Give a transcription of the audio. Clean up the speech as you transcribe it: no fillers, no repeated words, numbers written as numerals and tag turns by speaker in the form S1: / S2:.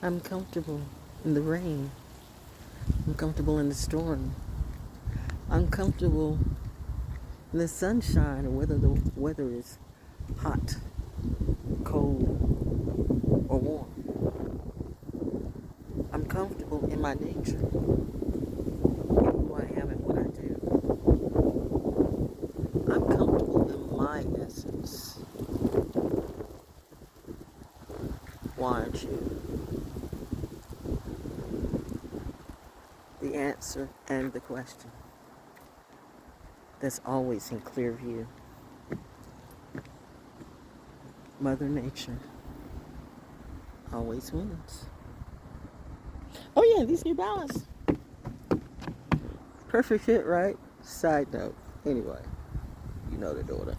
S1: I'm comfortable in the rain. I'm comfortable in the storm. I'm comfortable in the sunshine, or whether the weather is hot, cold, or warm. I'm comfortable in my nature, in who I am and what I do. I'm comfortable in my essence. Why aren't you? The answer and the question. That's always in clear view. Mother Nature always wins. Oh yeah, these New Balance. Perfect fit, right? Side note. Anyway, you know the daughter.